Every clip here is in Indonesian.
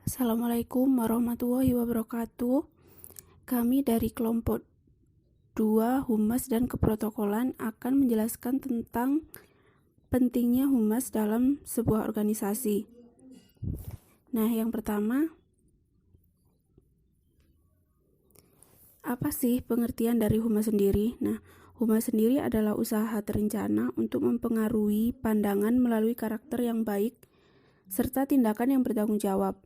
Assalamualaikum warahmatullahi wabarakatuh. Kami dari kelompok 2 Humas dan Keprotokolan akan menjelaskan tentang pentingnya humas dalam sebuah organisasi. Nah, yang pertama, apa sih pengertian dari humas sendiri? Nah, humas sendiri adalah usaha terencana untuk mempengaruhi pandangan melalui karakter yang baik serta tindakan yang bertanggung jawab.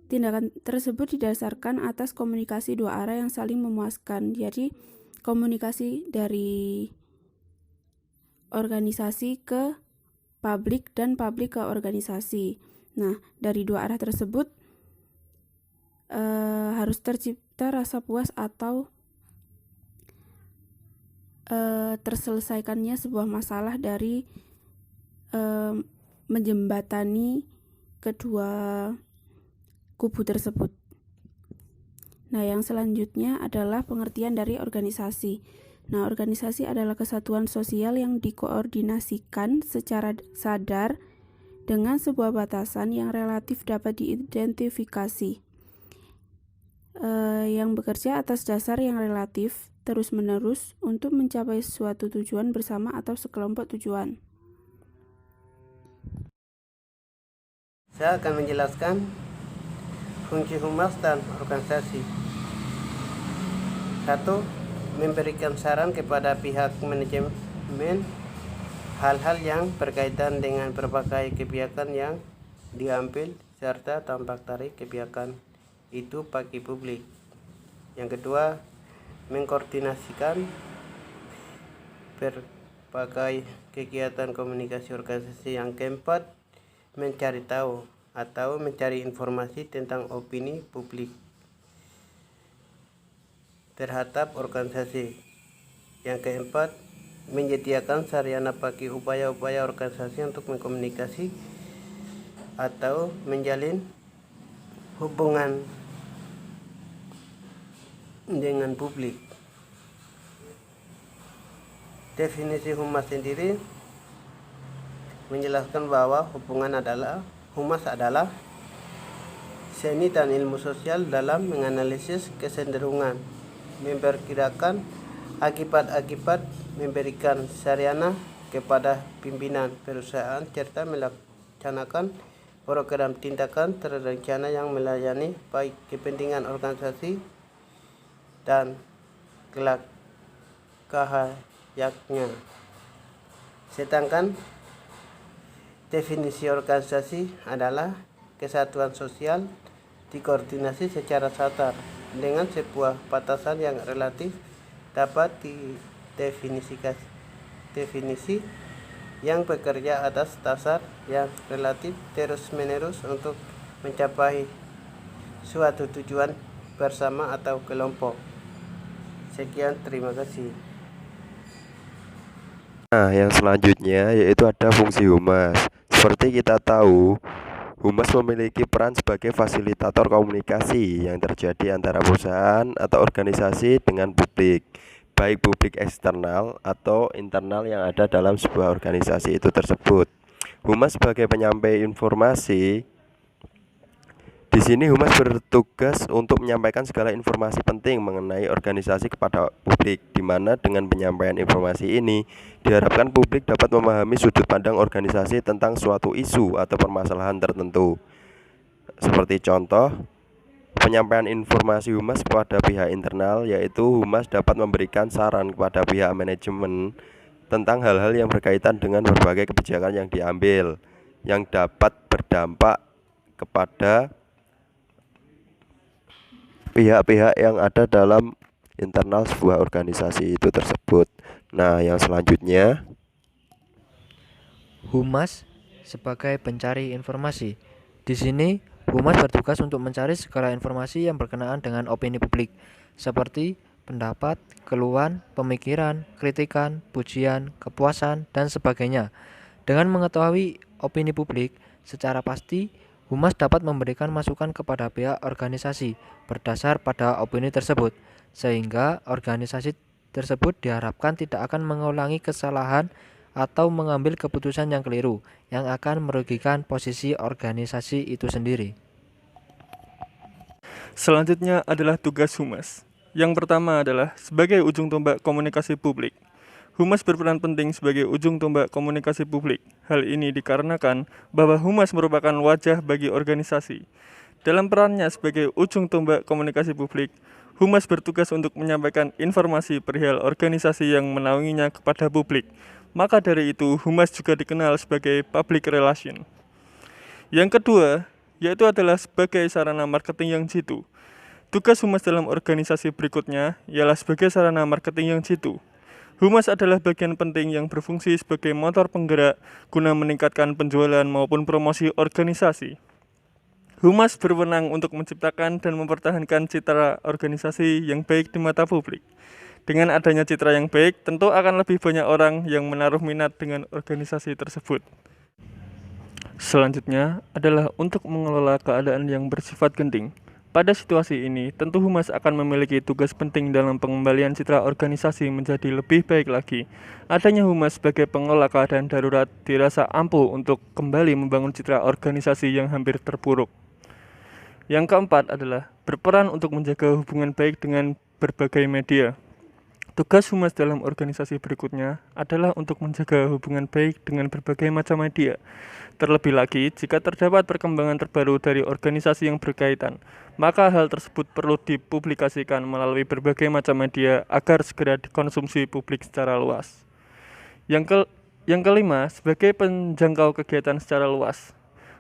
Tindakan tersebut didasarkan atas komunikasi dua arah yang saling memuaskan. Jadi, komunikasi dari organisasi ke publik dan publik ke organisasi. Nah, dari dua arah tersebut harus tercipta rasa puas atau terselesaikannya sebuah masalah dari menjembatani kedua kubu tersebut. Nah, yang selanjutnya adalah pengertian dari organisasi. Nah, organisasi adalah kesatuan sosial yang dikoordinasikan secara sadar dengan sebuah batasan yang relatif dapat diidentifikasi, yang bekerja atas dasar yang relatif terus-menerus untuk mencapai suatu tujuan bersama atau sekelompok tujuan. Saya akan menjelaskan fungsi humas dan organisasi. 1. Memberikan saran kepada pihak manajemen hal-hal yang berkaitan dengan berbagai kebijakan yang diambil serta dampak dari kebijakan itu bagi publik. Yang kedua, mengkoordinasikan berbagai kegiatan komunikasi organisasi. Yang keempat, mencari tahu atau mencari informasi tentang opini publik terhadap organisasi. Yang keempat, menyediakan sarana bagi upaya-upaya organisasi untuk mengkomunikasi atau menjalin hubungan dengan publik. Definisi humas sendiri menjelaskan bahwa humas adalah seni dan ilmu sosial dalam menganalisis kecenderungan, memperkirakan akibat-akibat, memberikan sarana kepada pimpinan perusahaan serta melaksanakan program tindakan terencana yang melayani baik kepentingan organisasi dan kelak kahayaknya. Sedangkan definisi organisasi adalah kesatuan sosial dikoordinasi secara sadar dengan sebuah batasan yang relatif dapat definisi yang bekerja atas dasar yang relatif terus-menerus untuk mencapai suatu tujuan bersama atau kelompok. Sekian, terima kasih. Nah, yang selanjutnya yaitu ada fungsi humas. Seperti kita tahu, humas memiliki peran sebagai fasilitator komunikasi yang terjadi antara perusahaan atau organisasi dengan publik, baik publik eksternal atau internal yang ada dalam sebuah organisasi itu tersebut. Humas sebagai penyampai informasi. Di sini humas bertugas untuk menyampaikan segala informasi penting mengenai organisasi kepada publik, di mana dengan penyampaian informasi ini diharapkan publik dapat memahami sudut pandang organisasi tentang suatu isu atau permasalahan tertentu. Seperti contoh, penyampaian informasi humas kepada pihak internal, yaitu humas dapat memberikan saran kepada pihak manajemen tentang hal-hal yang berkaitan dengan berbagai kebijakan yang diambil, yang dapat berdampak kepada pihak-pihak yang ada dalam internal sebuah organisasi itu tersebut. Nah, yang selanjutnya, humas sebagai pencari informasi. Di sini, humas bertugas untuk mencari segala informasi yang berkenaan dengan opini publik, seperti pendapat, keluhan, pemikiran, kritikan, pujian, kepuasan, dan sebagainya. Dengan mengetahui opini publik secara pasti, humas dapat memberikan masukan kepada pihak organisasi berdasar pada opini tersebut, sehingga organisasi tersebut diharapkan tidak akan mengulangi kesalahan atau mengambil keputusan yang keliru yang akan merugikan posisi organisasi itu sendiri. Selanjutnya adalah tugas humas. Yang pertama adalah sebagai ujung tombak komunikasi publik. Humas berperan penting sebagai ujung tombak komunikasi publik. Hal ini dikarenakan bahwa humas merupakan wajah bagi organisasi. Dalam perannya sebagai ujung tombak komunikasi publik, humas bertugas untuk menyampaikan informasi perihal organisasi yang menaunginya kepada publik. Maka dari itu, humas juga dikenal sebagai public relation. Yang kedua, yaitu adalah sebagai sarana marketing yang jitu. Tugas humas dalam organisasi berikutnya ialah sebagai sarana marketing yang jitu. Humas adalah bagian penting yang berfungsi sebagai motor penggerak guna meningkatkan penjualan maupun promosi organisasi. Humas berwenang untuk menciptakan dan mempertahankan citra organisasi yang baik di mata publik. Dengan adanya citra yang baik, tentu akan lebih banyak orang yang menaruh minat dengan organisasi tersebut. Selanjutnya adalah untuk mengelola keadaan yang bersifat genting. Pada situasi ini, tentu humas akan memiliki tugas penting dalam pengembalian citra organisasi menjadi lebih baik lagi. Adanya humas sebagai pengelola keadaan darurat dirasa ampuh untuk kembali membangun citra organisasi yang hampir terpuruk. Yang keempat adalah berperan untuk menjaga hubungan baik dengan berbagai media. Tugas humas dalam organisasi berikutnya adalah untuk menjaga hubungan baik dengan berbagai macam media. Terlebih lagi, jika terdapat perkembangan terbaru dari organisasi yang berkaitan, maka hal tersebut perlu dipublikasikan melalui berbagai macam media agar segera dikonsumsi publik secara luas. Yang kelima, sebagai penjangkau kegiatan secara luas.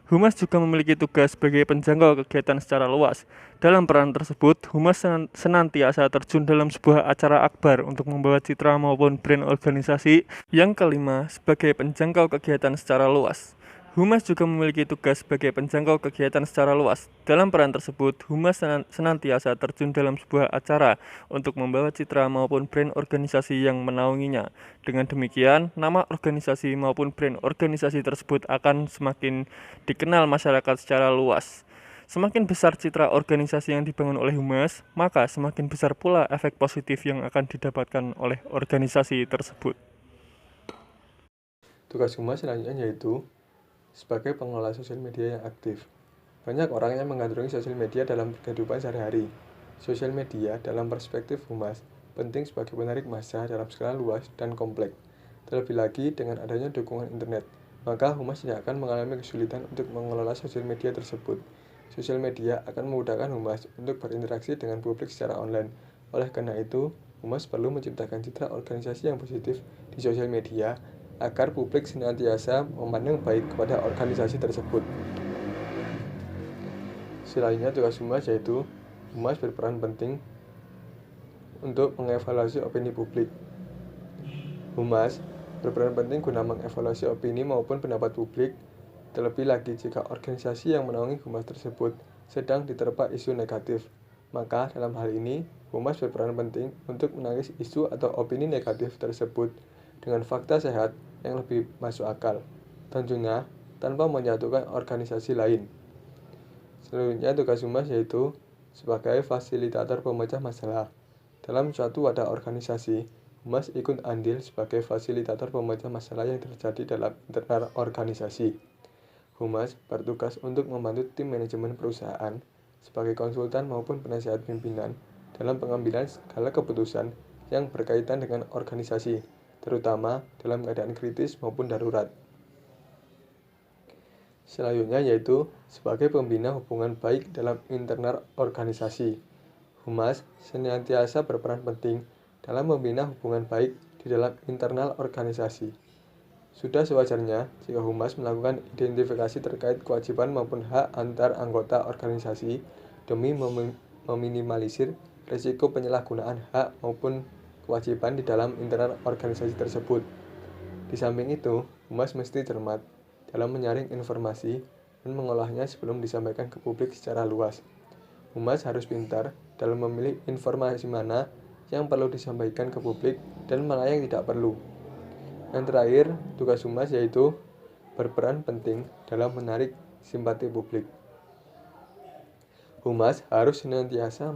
Humas juga memiliki tugas sebagai penjangkau kegiatan secara luas. Dalam peran tersebut, humas senantiasa terjun dalam sebuah acara akbar untuk membawa citra maupun brand organisasi. Yang kelima, sebagai penjangkau kegiatan secara luas. Humas juga memiliki tugas sebagai penjangkau kegiatan secara luas. Dalam peran tersebut, humas senantiasa terjun dalam sebuah acara untuk membawa citra maupun brand organisasi yang menaunginya. Dengan demikian, nama organisasi maupun brand organisasi tersebut akan semakin dikenal masyarakat secara luas. Semakin besar citra organisasi yang dibangun oleh humas, maka semakin besar pula efek positif yang akan didapatkan oleh organisasi tersebut. Tugas humas selanjutnya yaitu sebagai pengelola sosial media yang aktif. Banyak orang yang menggandrungi sosial media dalam kehidupan sehari-hari. Sosial media dalam perspektif humas penting sebagai penarik massa dalam skala luas dan kompleks. Terlebih lagi dengan adanya dukungan internet, maka humas tidak akan mengalami kesulitan untuk mengelola sosial media tersebut. Sosial media akan memudahkan humas untuk berinteraksi dengan publik secara online. Oleh karena itu, humas perlu menciptakan citra organisasi yang positif di sosial media agar publik senantiasa memandang baik kepada organisasi tersebut. Selanjutnya tugas humas yaitu humas berperan penting untuk mengevaluasi opini publik. Humas berperan penting guna mengevaluasi opini maupun pendapat publik, terlebih lagi jika organisasi yang menaungi humas tersebut sedang diterpa isu negatif. Maka dalam hal ini, humas berperan penting untuk menangis isu atau opini negatif tersebut dengan fakta sehat yang lebih masuk akal, tentunya tanpa menyatukan organisasi lain. Selanjutnya tugas humas yaitu sebagai fasilitator pemecah masalah. Dalam suatu wadah organisasi, humas ikut andil sebagai fasilitator pemecah masalah yang terjadi dalam internal organisasi. Humas bertugas untuk membantu tim manajemen perusahaan sebagai konsultan maupun penasihat pimpinan dalam pengambilan segala keputusan yang berkaitan dengan organisasi, terutama dalam keadaan kritis maupun darurat. Selanjutnya yaitu sebagai pembina hubungan baik dalam internal organisasi. Humas senantiasa berperan penting dalam membina hubungan baik di dalam internal organisasi. Sudah sewajarnya jika humas melakukan identifikasi terkait kewajiban maupun hak antar anggota organisasi demi meminimalisir risiko penyalahgunaan hak maupun kewajiban di dalam internal organisasi tersebut. Di samping itu, humas mesti cermat dalam menyaring informasi dan mengolahnya sebelum disampaikan ke publik secara luas. Humas harus pintar dalam memilih informasi mana yang perlu disampaikan ke publik dan mana yang tidak perlu. Yang terakhir, tugas humas yaitu berperan penting dalam menarik simpati publik. Humas harus senantiasa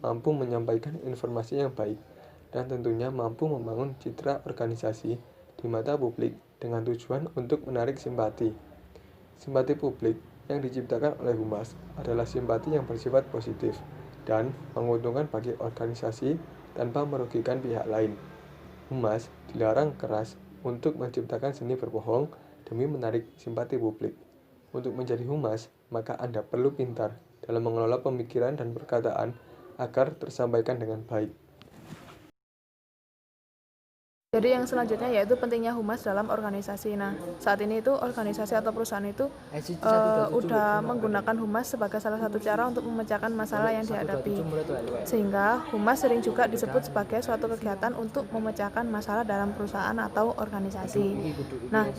mampu menyampaikan informasi yang baik dan tentunya mampu membangun citra organisasi di mata publik dengan tujuan untuk menarik simpati. Simpati publik yang diciptakan oleh humas adalah simpati yang bersifat positif, dan menguntungkan bagi organisasi tanpa merugikan pihak lain. Humas dilarang keras untuk menciptakan seni berbohong demi menarik simpati publik. Untuk menjadi humas, maka Anda perlu pintar dalam mengelola pemikiran dan perkataan agar tersampaikan dengan baik. Jadi yang selanjutnya yaitu pentingnya humas dalam organisasi. Nah, saat ini itu organisasi atau perusahaan itu udah menggunakan humas sebagai salah satu cara untuk memecahkan masalah yang dihadapi. Sehingga humas sering juga disebut sebagai suatu kegiatan untuk memecahkan masalah dalam perusahaan atau organisasi. Nah,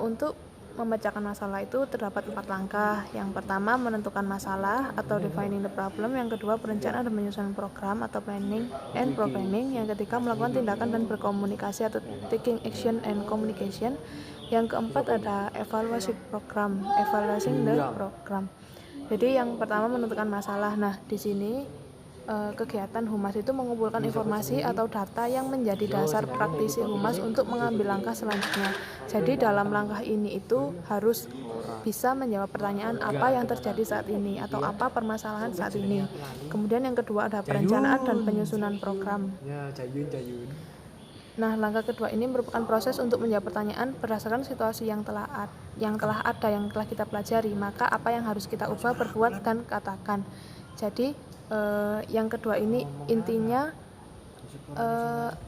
untuk memecahkan masalah itu terdapat 4 langkah. Yang pertama, menentukan masalah atau defining the problem. Yang kedua, perencanaan dan penyusunan program atau planning and programming. Yang ketiga, melakukan tindakan dan berkomunikasi atau taking action and communication. Yang keempat ada evaluasi program, evaluating the program. Jadi yang pertama menentukan masalah. Nah, di sini kegiatan humas itu mengumpulkan informasi atau data yang menjadi dasar praktisi humas untuk mengambil langkah selanjutnya. Jadi dalam langkah ini itu harus bisa menjawab pertanyaan apa yang terjadi saat ini atau apa permasalahan saat ini. Kemudian yang kedua ada perencanaan dan penyusunan program. Nah, langkah kedua ini merupakan proses untuk menjawab pertanyaan berdasarkan situasi yang telah kita pelajari. Maka apa yang harus kita ubah, perbuat, dan katakan. Jadi yang kedua ini intinya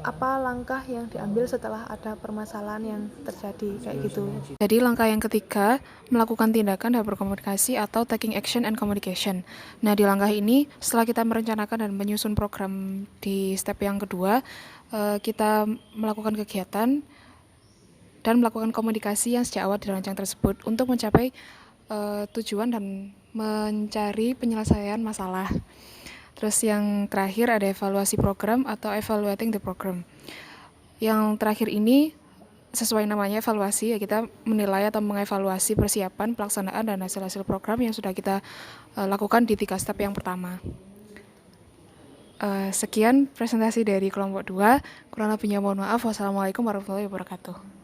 apa langkah yang diambil setelah ada permasalahan yang terjadi kayak gitu. Jadi langkah yang ketiga, melakukan tindakan dan berkomunikasi atau taking action and communication. Nah, di langkah ini setelah kita merencanakan dan menyusun program di step yang kedua, kita melakukan kegiatan dan melakukan komunikasi yang sejak awal dirancang tersebut untuk mencapai tujuan dan mencari penyelesaian masalah. Terus yang terakhir ada evaluasi program atau evaluating the program. Yang terakhir ini sesuai namanya evaluasi, ya kita menilai atau mengevaluasi persiapan, pelaksanaan, dan hasil-hasil program yang sudah kita lakukan di 3 step yang pertama. Sekian presentasi dari kelompok 2. Kurang lebihnya mohon maaf. Wassalamualaikum warahmatullahi wabarakatuh.